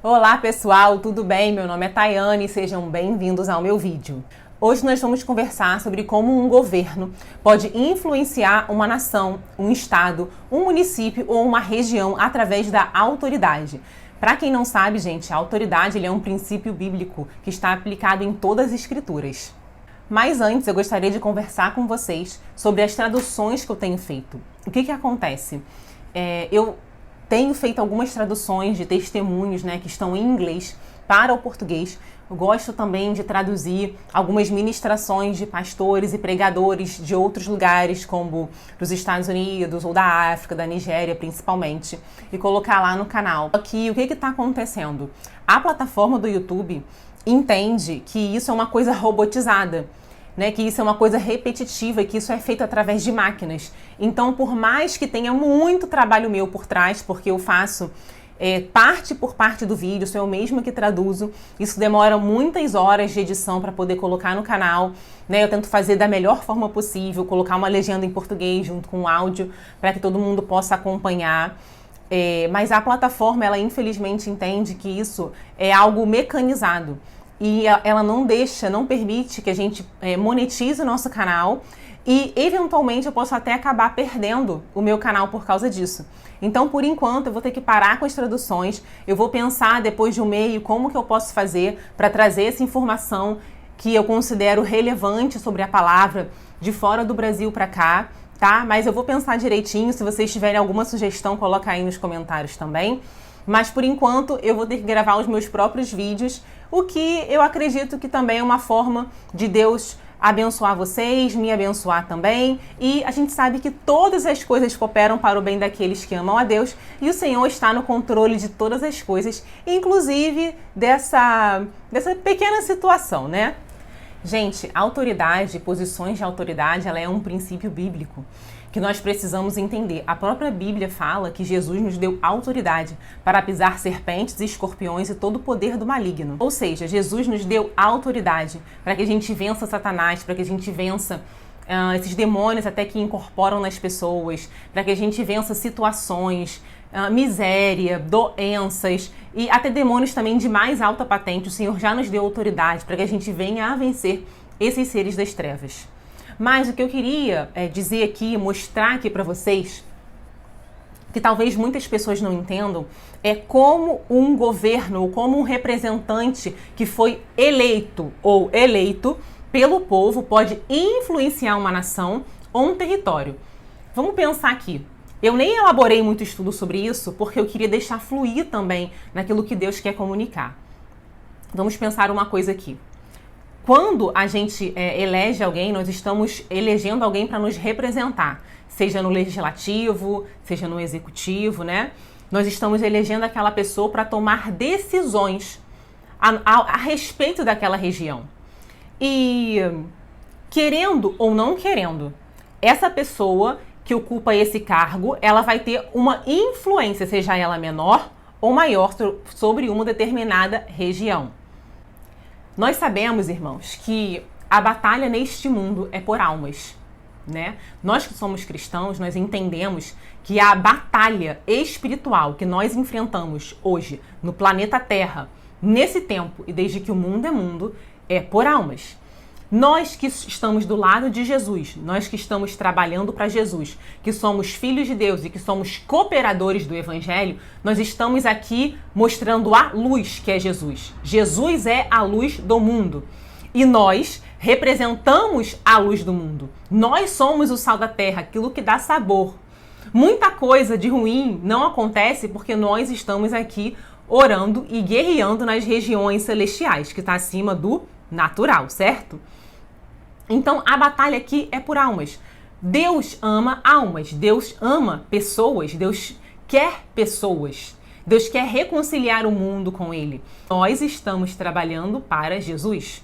Olá pessoal, tudo bem? Meu nome é Tayane e sejam bem-vindos ao meu vídeo. Hoje nós vamos conversar sobre como um governo pode influenciar uma nação, um estado, um município ou uma região através da autoridade. Para quem não sabe, gente, a autoridade é um princípio bíblico que está aplicado em todas as escrituras. Mas antes eu gostaria de conversar com vocês sobre as traduções que eu tenho feito. O que acontece? Eu tenho feito algumas traduções de testemunhos, que estão em inglês para o português. Eu gosto também de traduzir algumas ministrações de pastores e pregadores de outros lugares, como dos Estados Unidos ou da África, da Nigéria principalmente, e colocar lá no canal. Aqui, o que está acontecendo? A plataforma do YouTube entende que isso é uma coisa robotizada, que isso é uma coisa repetitiva e que isso é feito através de máquinas. Então, por mais que tenha muito trabalho meu por trás, porque eu faço parte por parte do vídeo, sou eu mesma que traduzo, isso demora muitas horas de edição para poder colocar no canal, Eu tento fazer da melhor forma possível, colocar uma legenda em português junto com o áudio, para que todo mundo possa acompanhar. Mas a plataforma, ela infelizmente entende que isso é algo mecanizado. E ela não permite que a gente monetize o nosso canal e, eventualmente, eu posso até acabar perdendo o meu canal por causa disso. Então, por enquanto, eu vou ter que parar com as traduções, eu vou pensar depois de um meio como que eu posso fazer para trazer essa informação que eu considero relevante sobre a palavra de fora do Brasil para cá, tá? Mas eu vou pensar direitinho, se vocês tiverem alguma sugestão, coloca aí nos comentários também. Mas, por enquanto, eu vou ter que gravar os meus próprios vídeos, o que eu acredito que também é uma forma de Deus abençoar vocês, me abençoar também. E a gente sabe que todas as coisas cooperam para o bem daqueles que amam a Deus e o Senhor está no controle de todas as coisas, inclusive dessa pequena situação, Gente, autoridade, posições de autoridade, ela é um princípio bíblico que nós precisamos entender. A própria Bíblia fala que Jesus nos deu autoridade para pisar serpentes e escorpiões e todo o poder do maligno. Ou seja, Jesus nos deu autoridade para que a gente vença Satanás, para que a gente vença esses demônios até que incorporam nas pessoas, para que a gente vença situações, miséria, doenças e até demônios também de mais alta patente. O Senhor já nos deu autoridade para que a gente venha a vencer esses seres das trevas. Mas o que eu queria dizer aqui, mostrar aqui para vocês, que talvez muitas pessoas não entendam, é como um governo, ou como um representante que foi eleito ou eleito pelo povo pode influenciar uma nação ou um território. Vamos pensar aqui. Eu nem elaborei muito estudo sobre isso, porque eu queria deixar fluir também naquilo que Deus quer comunicar. Vamos pensar uma coisa aqui. Quando a gente elege alguém, nós estamos elegendo alguém para nos representar, seja no legislativo, seja no executivo, Nós estamos elegendo aquela pessoa para tomar decisões a respeito daquela região. E, querendo ou não querendo, essa pessoa que ocupa esse cargo, ela vai ter uma influência, seja ela menor ou maior, sobre uma determinada região. Nós sabemos, irmãos, que a batalha neste mundo é por almas, Nós que somos cristãos, nós entendemos que a batalha espiritual que nós enfrentamos hoje no planeta Terra, nesse tempo e desde que o mundo é mundo, é por almas. Nós que estamos do lado de Jesus, nós que estamos trabalhando para Jesus, que somos filhos de Deus e que somos cooperadores do Evangelho, nós estamos aqui mostrando a luz que é Jesus. Jesus é a luz do mundo e nós representamos a luz do mundo. Nós somos o sal da terra, aquilo que dá sabor. Muita coisa de ruim não acontece porque nós estamos aqui orando e guerreando nas regiões celestiais, que está acima do natural, certo? Então, a batalha aqui é por almas. Deus ama almas, Deus ama pessoas, Deus quer pessoas. Deus quer reconciliar o mundo com Ele. Nós estamos trabalhando para Jesus.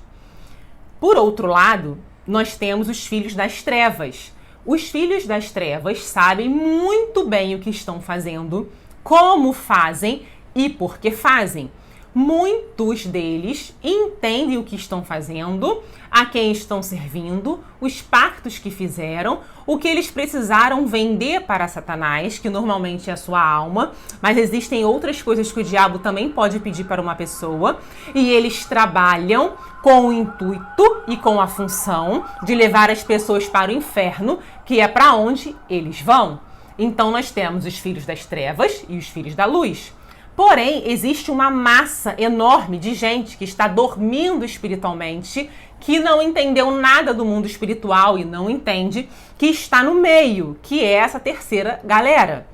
Por outro lado, nós temos os filhos das trevas. Os filhos das trevas sabem muito bem o que estão fazendo, como fazem e por que fazem. muitos deles entendem o que estão fazendo, a quem estão servindo, os pactos que fizeram, o que eles precisaram vender para Satanás, que normalmente é a sua alma, mas existem outras coisas que o diabo também pode pedir para uma pessoa, e eles trabalham com o intuito e com a função de levar as pessoas para o inferno, que é para onde eles vão. Então nós temos os filhos das trevas e os filhos da luz. Porém, existe uma massa enorme de gente que está dormindo espiritualmente, que não entendeu nada do mundo espiritual e não entende, que está no meio, que é essa terceira galera.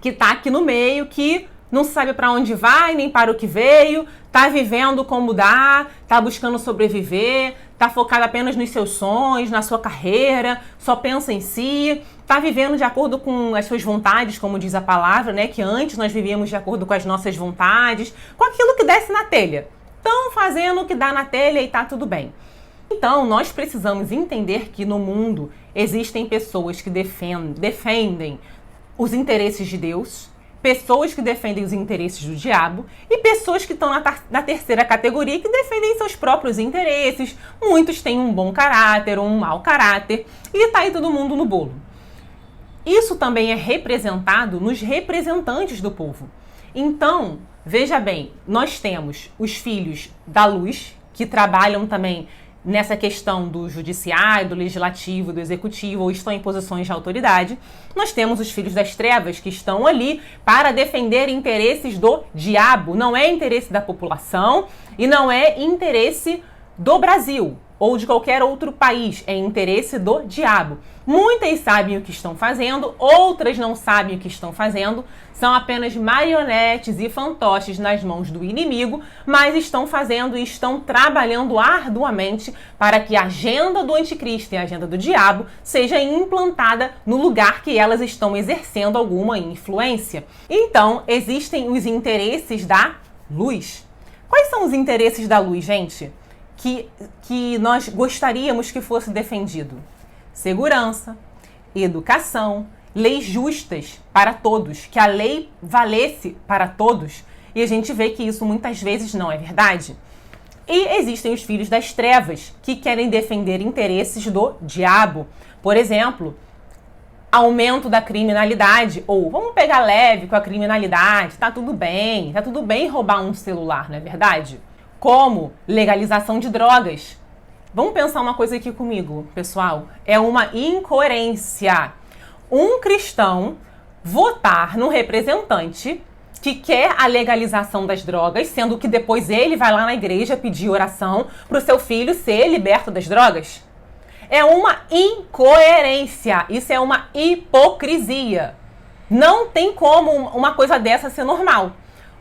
Que está aqui no meio, que não sabe para onde vai, nem para o que veio, está vivendo como dá, está buscando sobreviver, está focado apenas nos seus sonhos, na sua carreira, só pensa em si, está vivendo de acordo com as suas vontades, como diz a palavra, né? Que antes nós vivíamos de acordo com as nossas vontades, com aquilo que desce na telha. Estão fazendo o que dá na telha e está tudo bem. Então, nós precisamos entender que no mundo existem pessoas que defendem os interesses de Deus, pessoas que defendem os interesses do diabo e pessoas que estão na terceira categoria que defendem seus próprios interesses. Muitos têm um bom caráter ou um mau caráter e tá aí todo mundo no bolo. Isso também é representado nos representantes do povo. Então, veja bem, nós temos os filhos da luz, que trabalham também nessa questão do judiciário, do legislativo, do executivo, ou estão em posições de autoridade. Nós temos os filhos das trevas, que estão ali para defender interesses do diabo. Não é interesse da população e não é interesse do Brasil ou de qualquer outro país, é interesse do diabo. Muitas sabem o que estão fazendo, outras não sabem o que estão fazendo, são apenas marionetes e fantoches nas mãos do inimigo, mas estão fazendo e estão trabalhando arduamente para que a agenda do anticristo e a agenda do diabo seja implantada no lugar que elas estão exercendo alguma influência. Então, existem os interesses da luz. Quais são os interesses da luz, gente? Que nós gostaríamos que fosse defendido? Segurança, educação, leis justas para todos, que a lei valesse para todos, e a gente vê que isso muitas vezes não é verdade. E existem os filhos das trevas, que querem defender interesses do diabo. Por exemplo, aumento da criminalidade, ou vamos pegar leve com a criminalidade, tá tudo bem roubar um celular, não é verdade? Como legalização de drogas. Vamos pensar uma coisa aqui comigo, pessoal. É uma incoerência. Um cristão votar num representante que quer a legalização das drogas, sendo que depois ele vai lá na igreja pedir oração para o seu filho ser liberto das drogas. É uma incoerência. Isso é uma hipocrisia. Não tem como uma coisa dessa ser normal.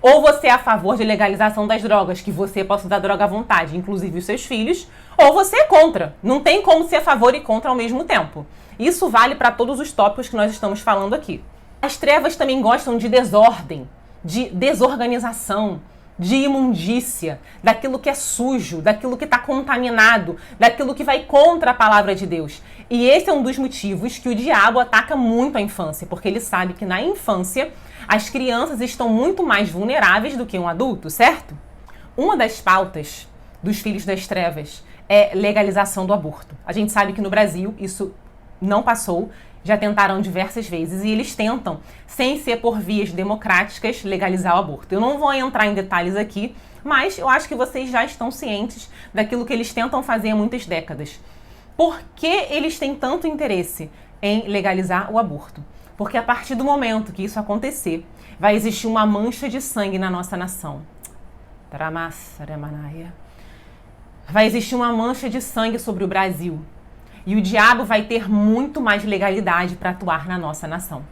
Ou você é a favor de legalização das drogas, que você possa usar droga à vontade, inclusive os seus filhos, ou você é contra. Não tem como ser a favor e contra ao mesmo tempo. Isso vale para todos os tópicos que nós estamos falando aqui. As trevas também gostam de desordem, de desorganização, de imundícia, daquilo que é sujo, daquilo que está contaminado, daquilo que vai contra a palavra de Deus. E esse é um dos motivos que o diabo ataca muito a infância, porque ele sabe que na infância as crianças estão muito mais vulneráveis do que um adulto, certo? Uma das pautas dos filhos das trevas é legalização do aborto. A gente sabe que no Brasil isso não passou, já tentaram diversas vezes e eles tentam, sem ser por vias democráticas, legalizar o aborto. Eu não vou entrar em detalhes aqui, mas eu acho que vocês já estão cientes daquilo que eles tentam fazer há muitas décadas. Por que eles têm tanto interesse em legalizar o aborto? Porque a partir do momento que isso acontecer, vai existir uma mancha de sangue na nossa nação. Vai existir uma mancha de sangue sobre o Brasil. E o diabo vai ter muito mais legalidade para atuar na nossa nação.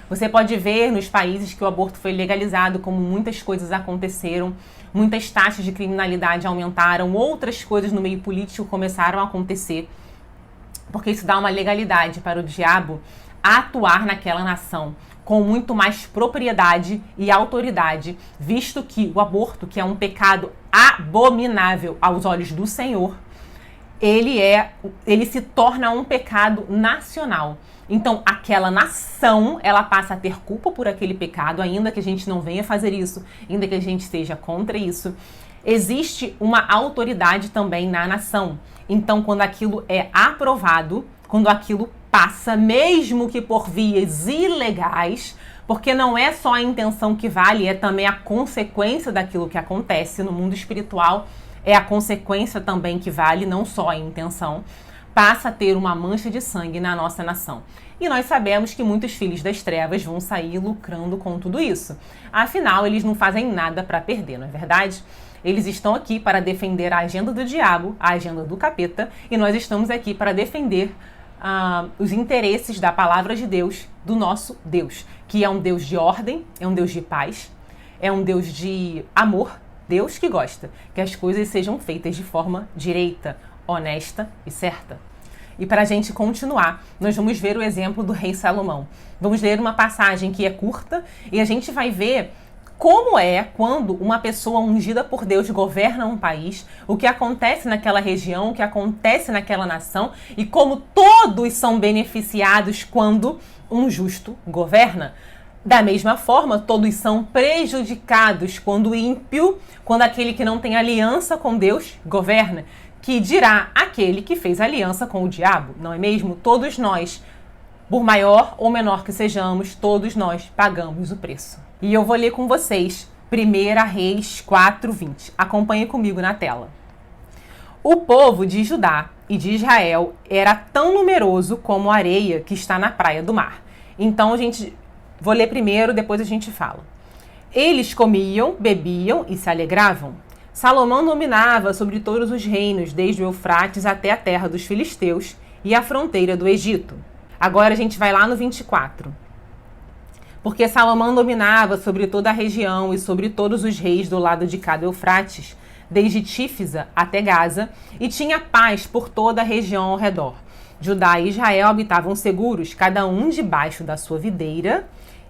Você pode ver nos países que o aborto foi legalizado como muitas coisas aconteceram, muitas taxas de criminalidade aumentaram, outras coisas no meio político começaram a acontecer, porque isso dá uma legalidade para o diabo atuar naquela nação com muito mais propriedade e autoridade, visto que o aborto, que é um pecado abominável aos olhos do Senhor, ele se torna um pecado nacional. Então, aquela nação, ela passa a ter culpa por aquele pecado, ainda que a gente não venha fazer isso, ainda que a gente esteja contra isso. Existe uma autoridade também na nação. Então, quando aquilo é aprovado, quando aquilo passa, mesmo que por vias ilegais, porque não é só a intenção que vale, é também a consequência daquilo que acontece no mundo espiritual, é a consequência também que vale, não só a intenção, passa a ter uma mancha de sangue na nossa nação. E nós sabemos que muitos filhos das trevas vão sair lucrando com tudo isso. Afinal, eles não fazem nada para perder, não é verdade? Eles estão aqui para defender a agenda do diabo, a agenda do capeta, e nós estamos aqui para defender os interesses da palavra de Deus, do nosso Deus, que é um Deus de ordem, é um Deus de paz, é um Deus de amor, Deus que gosta que as coisas sejam feitas de forma direita, honesta e certa. E para a gente continuar, nós vamos ver o exemplo do rei Salomão. Vamos ler uma passagem que é curta e a gente vai ver como é quando uma pessoa ungida por Deus governa um país, o que acontece naquela região, o que acontece naquela nação e como todos são beneficiados quando um justo governa. Da mesma forma, todos são prejudicados quando o ímpio, quando aquele que não tem aliança com Deus governa, que dirá aquele que fez aliança com o diabo, não é mesmo? Todos nós, por maior ou menor que sejamos, todos nós pagamos o preço. E eu vou ler com vocês 1 Reis 4:20. Acompanhe comigo na tela. O povo de Judá e de Israel era tão numeroso como a areia que está na praia do mar. Então, vou ler primeiro, depois a gente fala. Eles comiam, bebiam e se alegravam. Salomão dominava sobre todos os reinos, desde o Eufrates até a terra dos filisteus e a fronteira do Egito. Agora a gente vai lá no 24. Porque Salomão dominava sobre toda a região e sobre todos os reis do lado de cada Eufrates, desde Tífisa até Gaza, e tinha paz por toda a região ao redor. Judá e Israel habitavam seguros, cada um debaixo da sua videira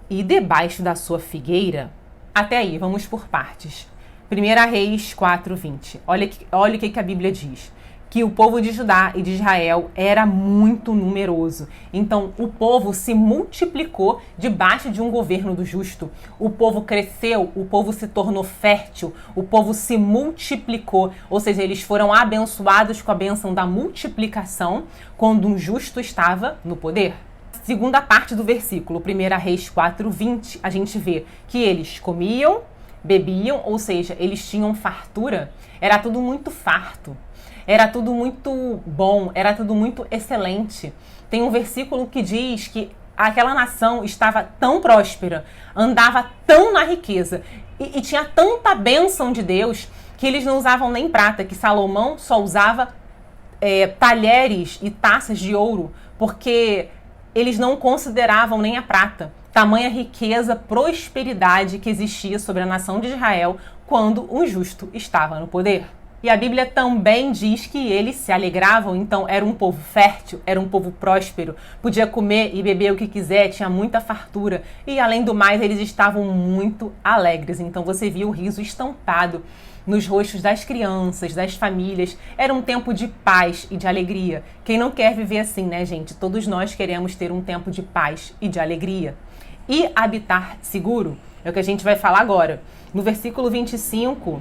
e debaixo da sua figueira. Até aí, vamos por partes. 1 Reis 4:20. Olha o que a Bíblia diz. Que o povo de Judá e de Israel era muito numeroso. Então, o povo se multiplicou debaixo de um governo do justo. O povo cresceu, o povo se tornou fértil, o povo se multiplicou. Ou seja, eles foram abençoados com a bênção da multiplicação quando um justo estava no poder. Segunda parte do versículo, 1 Reis 4:20, a gente vê que eles comiam, bebiam, ou seja, eles tinham fartura. Era tudo muito farto. Era tudo muito bom, era tudo muito excelente. Tem um versículo que diz que aquela nação estava tão próspera, andava tão na riqueza e tinha tanta bênção de Deus que eles não usavam nem prata, que Salomão só usava talheres e taças de ouro, porque eles não consideravam nem a prata. Tamanha riqueza, prosperidade que existia sobre a nação de Israel quando um justo estava no poder. E a Bíblia também diz que eles se alegravam, então era um povo fértil, era um povo próspero, podia comer e beber o que quiser, tinha muita fartura. E além do mais, eles estavam muito alegres. Então você viu o riso estampado nos rostos das crianças, das famílias. Era um tempo de paz e de alegria. Quem não quer viver assim, né, gente? Todos nós queremos ter um tempo de paz e de alegria. E habitar seguro é o que a gente vai falar agora. No versículo 25...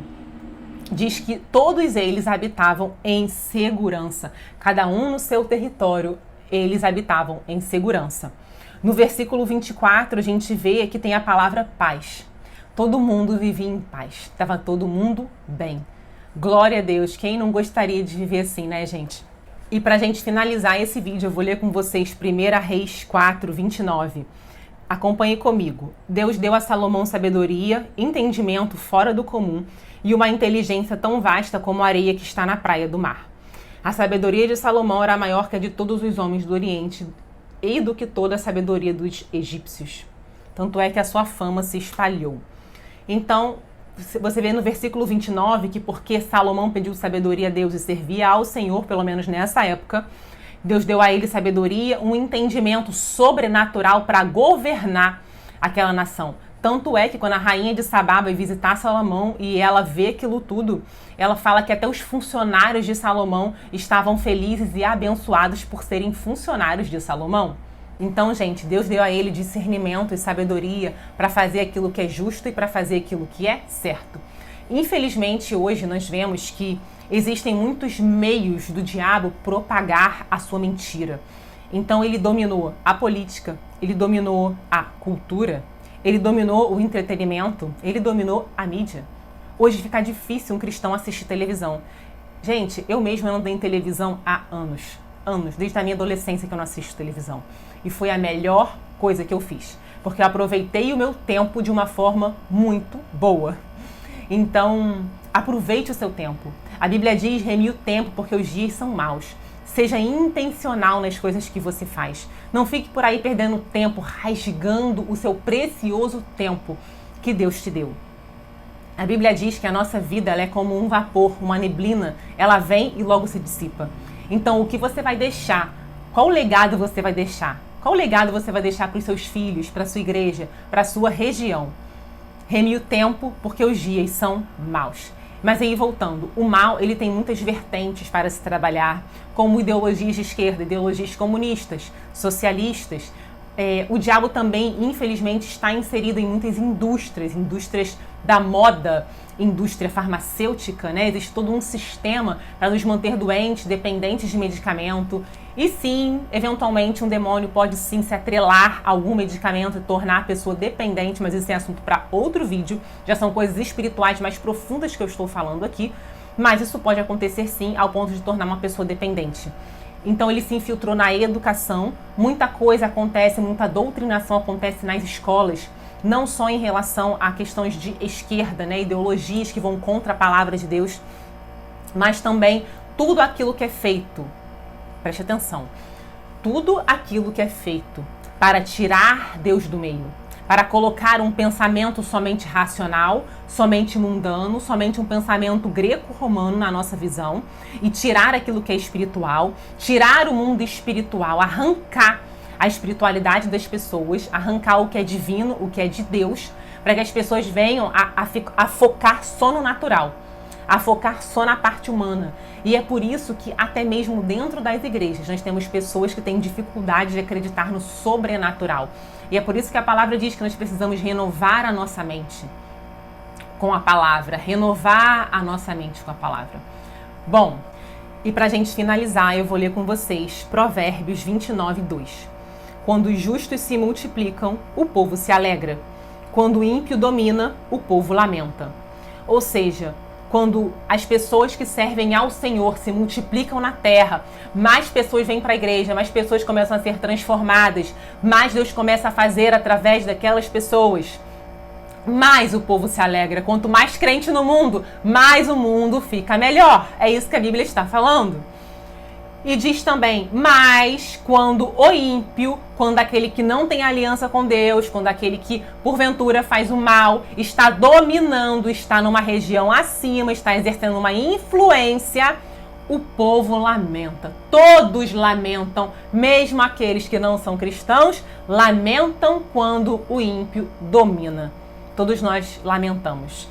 diz que todos eles habitavam em segurança. Cada um no seu território, eles habitavam em segurança. No versículo 24, a gente vê que tem a palavra paz. Todo mundo vivia em paz. Estava todo mundo bem. Glória a Deus. Quem não gostaria de viver assim, né, gente? E para a gente finalizar esse vídeo, eu vou ler com vocês 1 Reis 4:29. Acompanhe comigo. Deus deu a Salomão sabedoria, entendimento fora do comum e uma inteligência tão vasta como a areia que está na praia do mar. A sabedoria de Salomão era maior que a de todos os homens do Oriente e do que toda a sabedoria dos egípcios. Tanto é que a sua fama se espalhou. Então, você vê no versículo 29 que porque Salomão pediu sabedoria a Deus e servia ao Senhor, pelo menos nessa época, Deus deu a ele sabedoria, um entendimento sobrenatural para governar aquela nação. Tanto é que quando a rainha de Sabá vai visitar Salomão e ela vê aquilo tudo, ela fala que até os funcionários de Salomão estavam felizes e abençoados por serem funcionários de Salomão. Então, gente, Deus deu a ele discernimento e sabedoria para fazer aquilo que é justo e para fazer aquilo que é certo. Infelizmente, hoje nós vemos que existem muitos meios do diabo propagar a sua mentira. Então, ele dominou a política, ele dominou a cultura, ele dominou o entretenimento, ele dominou a mídia. Hoje fica difícil um cristão assistir televisão. Gente, eu mesma ando em televisão há anos, desde a minha adolescência que eu não assisto televisão. E foi a melhor coisa que eu fiz, porque eu aproveitei o meu tempo de uma forma muito boa. Então, aproveite o seu tempo. A Bíblia diz, reme o tempo, porque os dias são maus. Seja intencional nas coisas que você faz. Não fique por aí perdendo tempo, rasgando o seu precioso tempo que Deus te deu. A Bíblia diz que a nossa vida ela é como um vapor, uma neblina. Ela vem e logo se dissipa. Então, o que você vai deixar? Qual legado você vai deixar? Qual legado você vai deixar para os seus filhos, para a sua igreja, para a sua região? Reme o tempo, porque os dias são maus. Mas aí, voltando, o mal ele tem muitas vertentes para se trabalhar, como ideologias de esquerda, ideologias comunistas, socialistas. O diabo também, infelizmente, está inserido em muitas indústrias da moda, indústria farmacêutica, né? Existe todo um sistema para nos manter doentes, dependentes de medicamento. E sim, eventualmente um demônio pode sim se atrelar a algum medicamento e tornar a pessoa dependente, mas isso é assunto para outro vídeo. Já são coisas espirituais mais profundas que eu estou falando aqui. Mas isso pode acontecer sim ao ponto de tornar uma pessoa dependente. Então ele se infiltrou na educação, muita coisa acontece, muita doutrinação acontece nas escolas, não só em relação a questões de esquerda, né, ideologias que vão contra a palavra de Deus, mas também tudo aquilo que é feito, preste atenção, tudo aquilo que é feito para tirar Deus do meio, para colocar um pensamento somente racional, somente mundano, somente um pensamento greco-romano na nossa visão e tirar aquilo que é espiritual, tirar o mundo espiritual, arrancar a espiritualidade das pessoas, arrancar o que é divino, o que é de Deus, para que as pessoas venham a focar só no natural, a focar só na parte humana. E é por isso que até mesmo dentro das igrejas nós temos pessoas que têm dificuldade de acreditar no sobrenatural. E é por isso que a palavra diz que nós precisamos renovar a nossa mente com a palavra, renovar a nossa mente com a palavra. Bom, e para a gente finalizar, eu vou ler com vocês Provérbios 29:2. Quando os justos se multiplicam, o povo se alegra. Quando o ímpio domina, o povo lamenta. Ou seja, quando as pessoas que servem ao Senhor se multiplicam na terra, mais pessoas vêm para a igreja, mais pessoas começam a ser transformadas, mais Deus começa a fazer através daquelas pessoas, mais o povo se alegra. Quanto mais crente no mundo, mais o mundo fica melhor. É isso que a Bíblia está falando. E diz também, mas quando o ímpio, quando aquele que não tem aliança com Deus, quando aquele que porventura faz o mal, está dominando, está numa região acima, está exercendo uma influência, o povo lamenta. Todos lamentam, mesmo aqueles que não são cristãos, lamentam quando o ímpio domina. Todos nós lamentamos.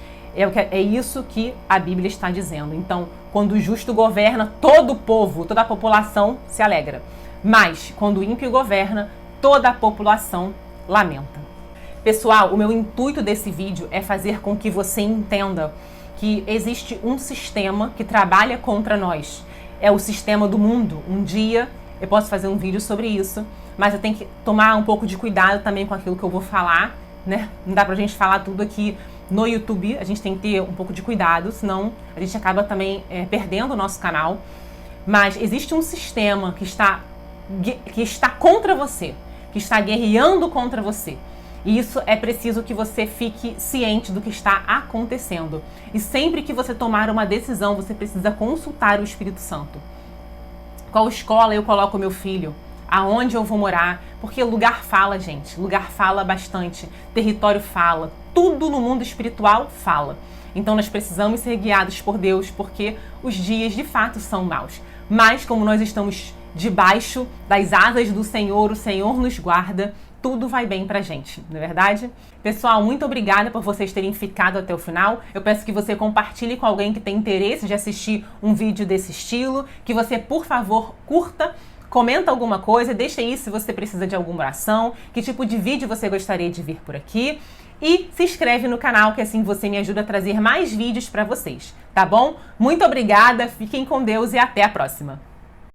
É isso que a Bíblia está dizendo. Então, quando o justo governa, todo o povo, toda a população se alegra. Mas, quando o ímpio governa, toda a população lamenta. Pessoal, o meu intuito desse vídeo é fazer com que você entenda que existe um sistema que trabalha contra nós. É o sistema do mundo. Um dia eu posso fazer um vídeo sobre isso, mas eu tenho que tomar um pouco de cuidado também com aquilo que eu vou falar, né? Não dá pra gente falar tudo aqui no YouTube, a gente tem que ter um pouco de cuidado, senão a gente acaba também perdendo o nosso canal. Mas existe um sistema que está contra você, que está guerreando contra você. E isso é preciso que você fique ciente do que está acontecendo. E sempre que você tomar uma decisão, você precisa consultar o Espírito Santo. Qual escola eu coloco o meu filho? Aonde eu vou morar? Porque lugar fala, gente. Lugar fala bastante. Território fala. Tudo no mundo espiritual fala. Então nós precisamos ser guiados por Deus, porque os dias de fato são maus. Mas como nós estamos debaixo das asas do Senhor, o Senhor nos guarda tudo vai bem pra gente, não é verdade? Pessoal, muito obrigada por vocês terem ficado até o final. Eu peço que você compartilhe com alguém que tem interesse de assistir um vídeo desse estilo, que você, por favor, curta, comenta alguma coisa, deixa aí se você precisa de alguma oração, que tipo de vídeo você gostaria de ver por aqui. E se inscreve no canal, que assim você me ajuda a trazer mais vídeos para vocês, tá bom? Muito obrigada, fiquem com Deus e até a próxima!